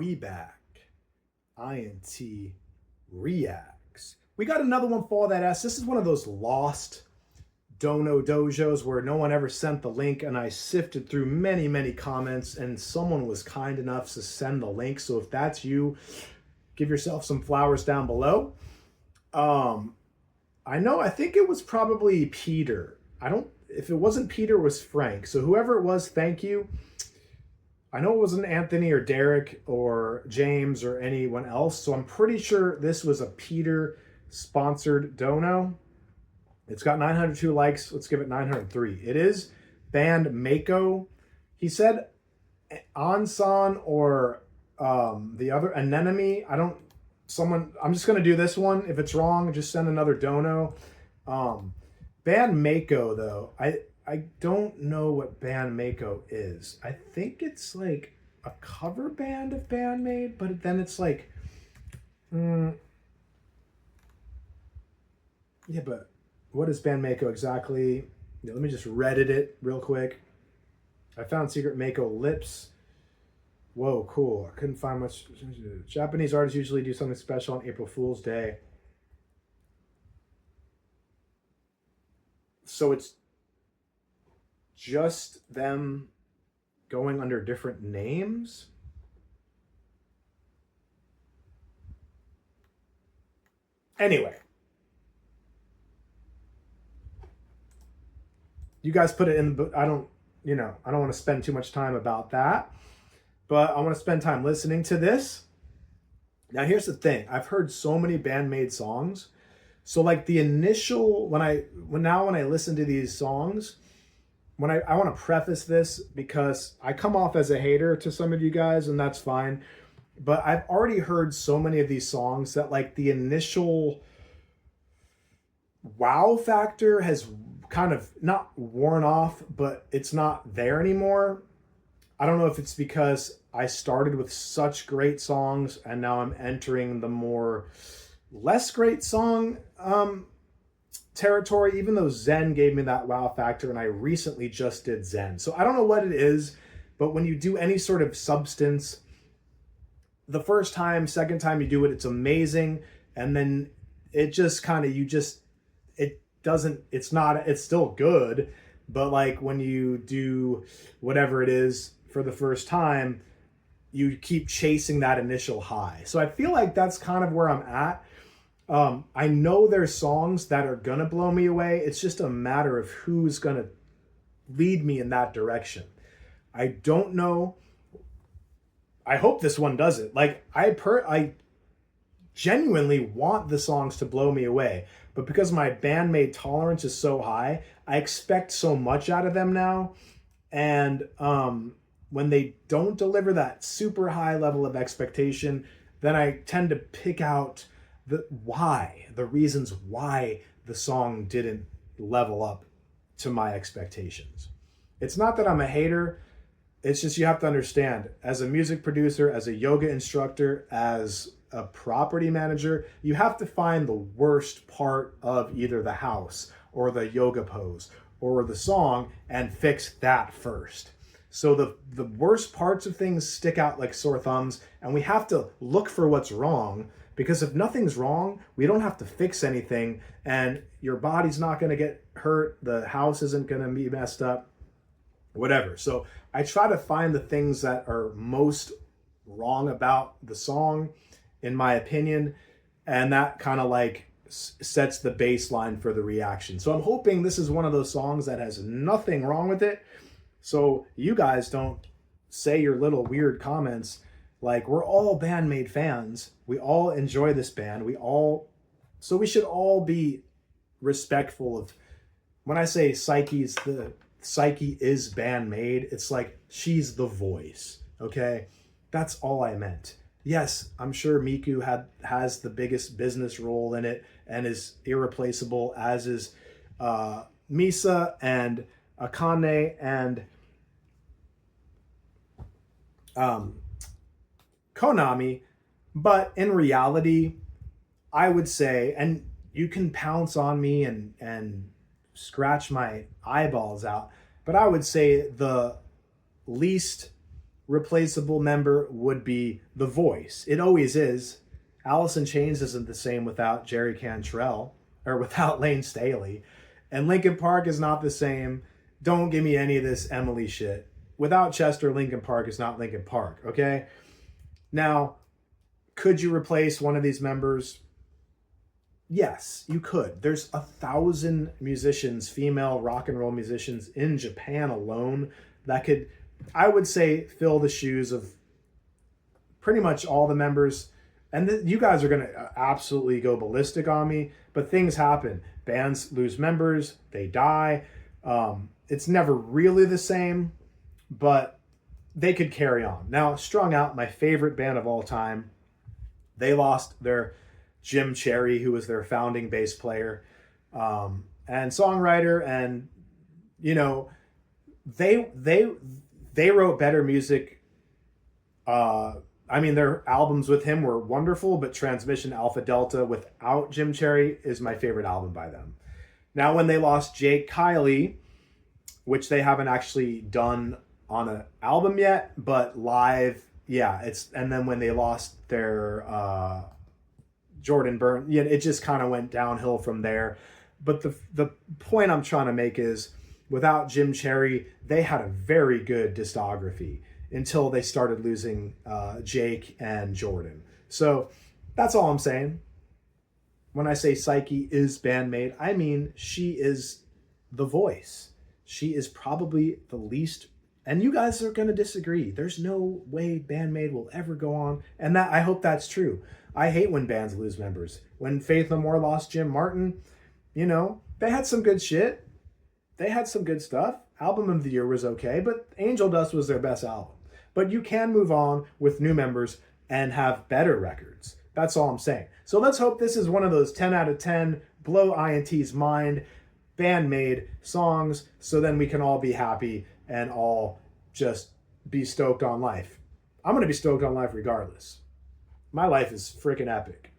We back. INT Reacts. We got another one for that S. This is one of those lost dono dojos where no one ever sent the link, and I sifted through many comments, and someone was kind enough to send the link. So if that's you, give yourself some flowers down below. I think it was probably Peter. If it wasn't Peter, it was Frank. So whoever it was, thank you. I know it wasn't Anthony or Derek or James or anyone else, so I'm pretty sure this was a Peter sponsored dono. It's got 902 likes. Let's give it 903. It is BAND-MAIKO. He said ansan or the other Anemone. I'm just gonna do this one. If it's wrong, just send another dono. BAND-MAIKO though, I don't know what BAND-MAIKO is. I think it's like a cover band of BAND-MAID, but then it's like, yeah, but what is BAND-MAIKO exactly? Yeah, let me just Reddit it real quick. I found Secret Maiko Lips. Whoa, cool. I couldn't find much. Japanese artists usually do something special on April Fool's Day. So it's just them going under different names? Anyway. You guys put it in the book. I don't want to spend too much time about that. But I want to spend time listening to this. Now here's the thing. I've heard so many BAND-MAID songs. So like the initial, when I listen to these songs, I want to preface this because I come off as a hater to some of you guys, and that's fine. But I've already heard so many of these songs that like the initial wow factor has kind of not worn off, but it's not there anymore. I don't know if it's because I started with such great songs and now I'm entering the more less great song territory, even though Zen gave me that wow factor and I recently just did Zen. So I don't know what it is, but when you do any sort of substance, the first time, second time you do it, it's amazing. And then it just kind of, it's still good, but like when you do whatever it is for the first time, you keep chasing that initial high. So I feel like that's kind of where I'm at. I know there's songs that are gonna blow me away. It's just a matter of who's gonna lead me in that direction. I don't know. I hope this one does it. Like I genuinely want the songs to blow me away, but because my BAND-MAID tolerance is so high, I expect so much out of them now. And when they don't deliver that super high level of expectation, then I tend to pick out the reasons why the song didn't level up to my expectations. It's not that I'm a hater. It's just you have to understand, as a music producer, as a yoga instructor, as a property manager, you have to find the worst part of either the house or the yoga pose or the song and fix that first. So the worst parts of things stick out like sore thumbs, and we have to look for what's wrong, because if nothing's wrong, we don't have to fix anything, and your body's not going to get hurt, the house isn't going to be messed up, whatever. So I try to find the things that are most wrong about the song, in my opinion, and that kind of like sets the baseline for the reaction. So I'm hoping this is one of those songs that has nothing wrong with it, so you guys don't say your little weird comments. Like, we're all BAND-MAID fans. We all enjoy this band. So we should all be respectful of, when I say Psyche is BAND-MAID, it's like she's the voice, okay? That's all I meant. Yes, I'm sure Miku has the biggest business role in it and is irreplaceable, as is Misa and Akane and Konami, but in reality, I would say, and you can pounce on me and scratch my eyeballs out, but I would say the least replaceable member would be the voice. It always is. Alice in Chains isn't the same without Jerry Cantrell or without Lane Staley. And Linkin Park is not the same. Don't give me any of this Emily shit. Without Chester, Linkin Park is not Linkin Park, okay? Now, could you replace one of these members? Yes, you could. There's 1,000 musicians, female rock and roll musicians in Japan alone that could, I would say, fill the shoes of pretty much all the members. And you guys are going to absolutely go ballistic on me, but things happen. Bands lose members, they die. It's never really the same, but they could carry on. Now, Strung Out, my favorite band of all time, they lost their Jim Cherry, who was their founding bass player and songwriter, and you know, they wrote better music. I mean, their albums with him were wonderful, but Transmission Alpha Delta without Jim Cherry is my favorite album by them. Now, when they lost Jake Kiley, which they haven't actually done on an album yet, but live, yeah, it's, and then when they lost their Jordan Byrne, yeah, it just kind of went downhill from there. But the point I'm trying to make is, without Jim Cherry, they had a very good discography until they started losing Jake and Jordan. So that's all I'm saying. When I say Psyche is BAND-MAID, I mean she is the voice. She is probably the least, and you guys are going to disagree. There's no way BAND-MAID will ever go on, and that, I hope that's true. I hate when bands lose members. When Faith No More lost Jim Martin, you know, they had some good shit. They had some good stuff. Album of the Year was okay, but Angel Dust was their best album. But you can move on with new members and have better records. That's all I'm saying. So let's hope this is one of those 10 out of 10 blow INT's mind BAND-MAID songs, so then we can all be happy and all just be stoked on life. I'm going to be stoked on life regardless. My life is freaking epic.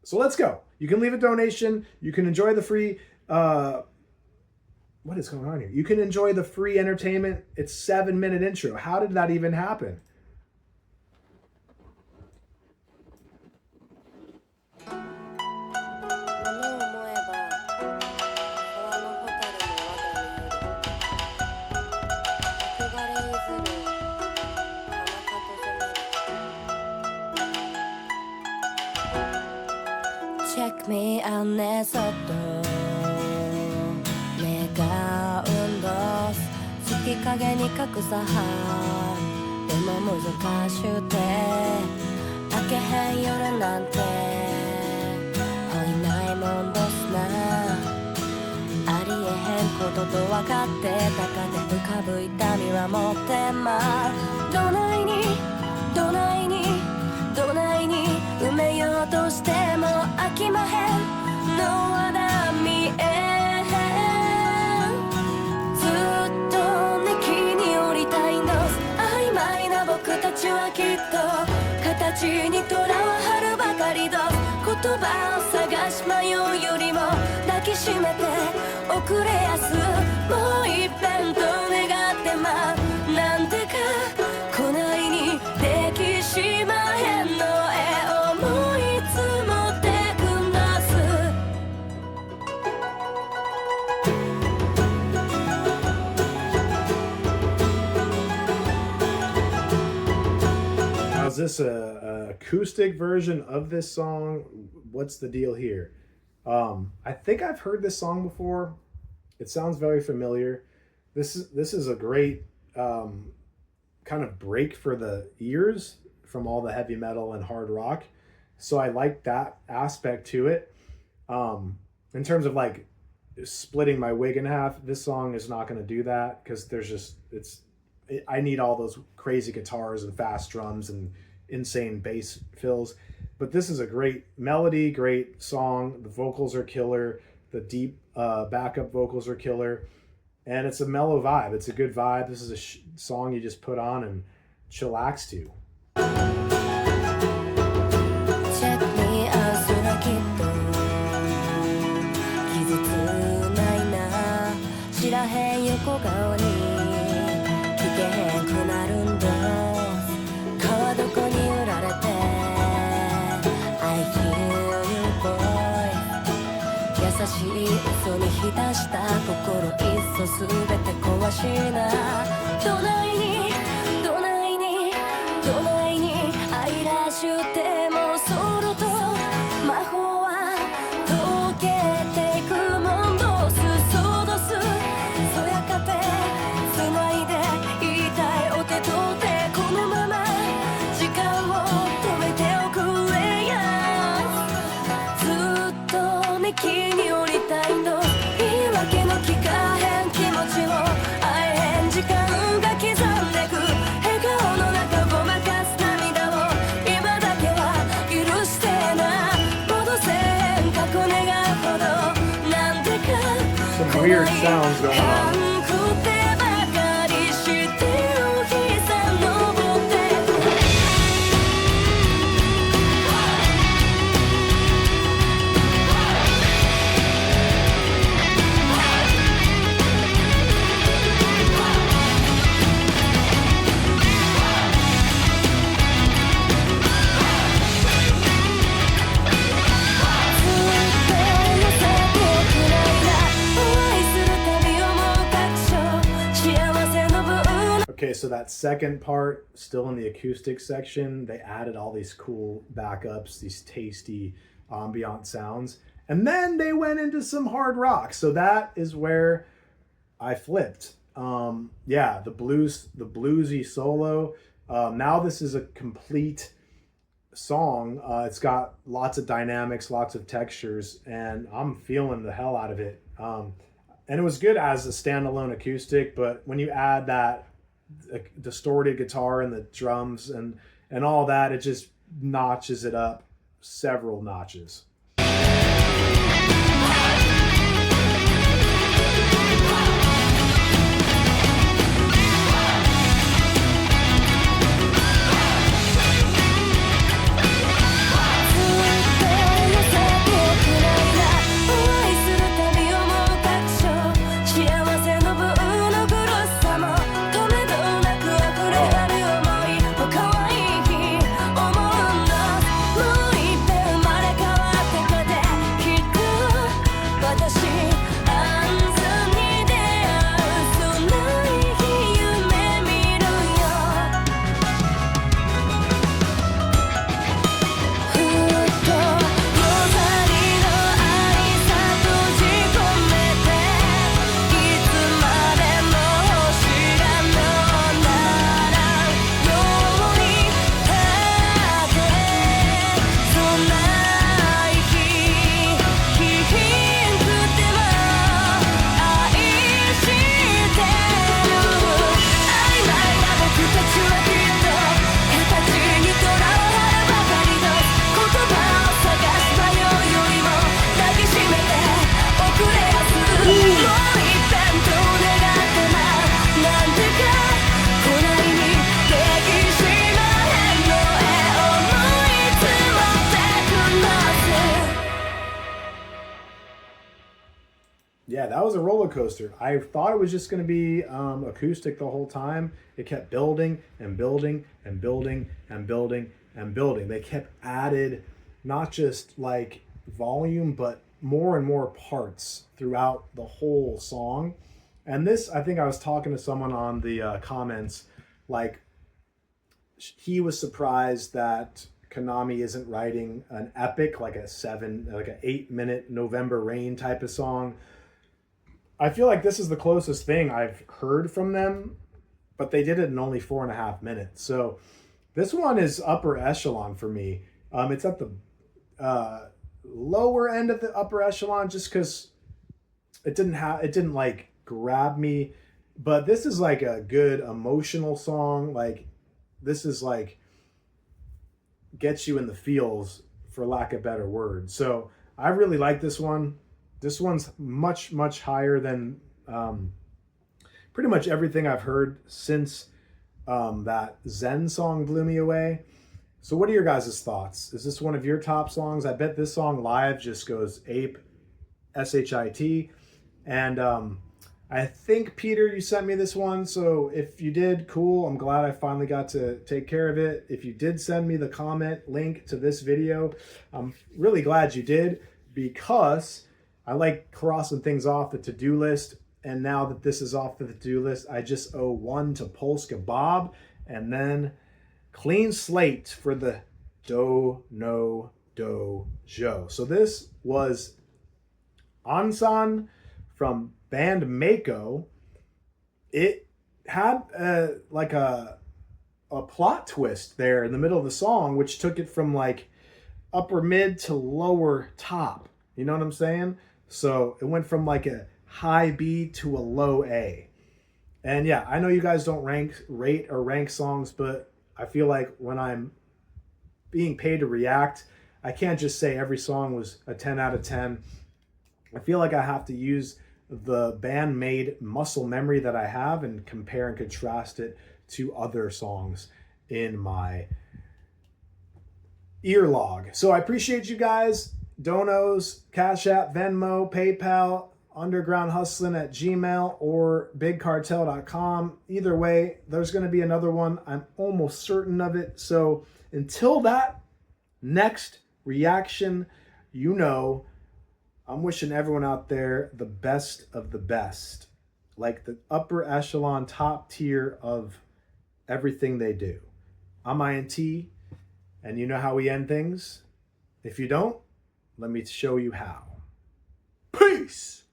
So let's go. You can leave a donation. You can enjoy the free... what is going on here? You can enjoy the free entertainment. It's 7-minute intro. How did that even happen? Check me out ねそっと願うんだ月影に隠さはでも難しゅうて明けへん夜なんてほいないもんどすなありえへんことと分かってたかで浮かぶ痛みは持ってまどないにどないにどないに埋めようとしても飽きまへんのはだ見えへんずっとね木に降りたいんだ曖昧な僕たちはきっと形にとらわはるばかりだ言葉を探し迷うよりも抱きしめて遅れやすもう一遍と願ってまなんてかこないにできしまへんの思いつもってくんだす Now, is this a acoustic version of this song? What's the deal here? I think I've heard this song before. It sounds very familiar. This is a great kind of break for the ears from all the heavy metal and hard rock. So I like that aspect to it. In terms of like splitting my wig in half, this song is not going to do that because there's just, I need all those crazy guitars and fast drums and insane bass fills. But this is a great melody, great song. The vocals are killer. The deep backup vocals are killer. And it's a mellow vibe. It's a good vibe. This is a song you just put on and chillax to. Check me out すらきっと傷つないな知らへん横顔に聞けへんくなるんだしい嘘に浸した心いっそ全て壊しなどないにどないにどないに愛らしゅってもそろと魔法は溶けていくもんどすそうどすそやかてつないで言いたいお手と手このまま時間を止めておくれやずっとね木に降りたいの言い訳の聞かへん気持ちを会えへん時間が刻んでく笑顔の中ごまかす涙を今だけは許してな戻せへん過去願うほどなんでか Some weird sounds going on. くてばかりしてる日さ登ってくOkay, so that second part, still in the acoustic section, they added all these cool backups, these tasty ambient sounds, and then they went into some hard rock. So that is where I flipped. Yeah, the bluesy solo. Now this is a complete song. It's got lots of dynamics, lots of textures, and I'm feeling the hell out of it. And it was good as a standalone acoustic, but when you add that distorted guitar and the drums and all that, it just notches it up several notches. Yeah, that was a roller coaster. I thought it was just going to be acoustic the whole time. It kept building and building and building and building and building. They kept added not just like volume, but more and more parts throughout the whole song. And this, I think I was talking to someone on the comments, like he was surprised that Konami isn't writing an epic, like an 8-minute November Rain type of song. I feel like this is the closest thing I've heard from them, but they did it in only 4.5 minutes. So this one is upper echelon for me. It's at the lower end of the upper echelon just because it didn't like grab me. But this is like a good emotional song. Like this is like gets you in the feels, for lack of better word. So I really like this one. This one's much, much higher than pretty much everything I've heard since that Zen song blew me away. So what are your guys' thoughts? Is this one of your top songs? I bet this song live just goes ape, S-H-I-T. And I think, Peter, you sent me this one. So if you did, cool. I'm glad I finally got to take care of it. If you did send me the comment link to this video, I'm really glad you did, because I like crossing things off the to-do list. And now that this is off the to-do list, I just owe one to Polska Bob, and then clean slate for the do, no, do, jo. So this was Ansan from BAND-MAIKO. It had like a plot twist there in the middle of the song, which took it from like upper mid to lower top. You know what I'm saying? So it went from like a high B to a low A. And yeah, I know you guys don't rate or rank songs, but I feel like when I'm being paid to react, I can't just say every song was a 10 out of 10. I feel like I have to use the BAND-MAID muscle memory that I have and compare and contrast it to other songs in my ear log. So I appreciate you guys. Donos, Cash App, Venmo, PayPal, undergroundhustlin@gmail, or bigcartel.com. Either way, there's going to be another one. I'm almost certain of it. So until that next reaction, you know, I'm wishing everyone out there the best of the best. Like the upper echelon, top tier of everything they do. I'm INT, and you know how we end things? If you don't, let me show you how. Peace!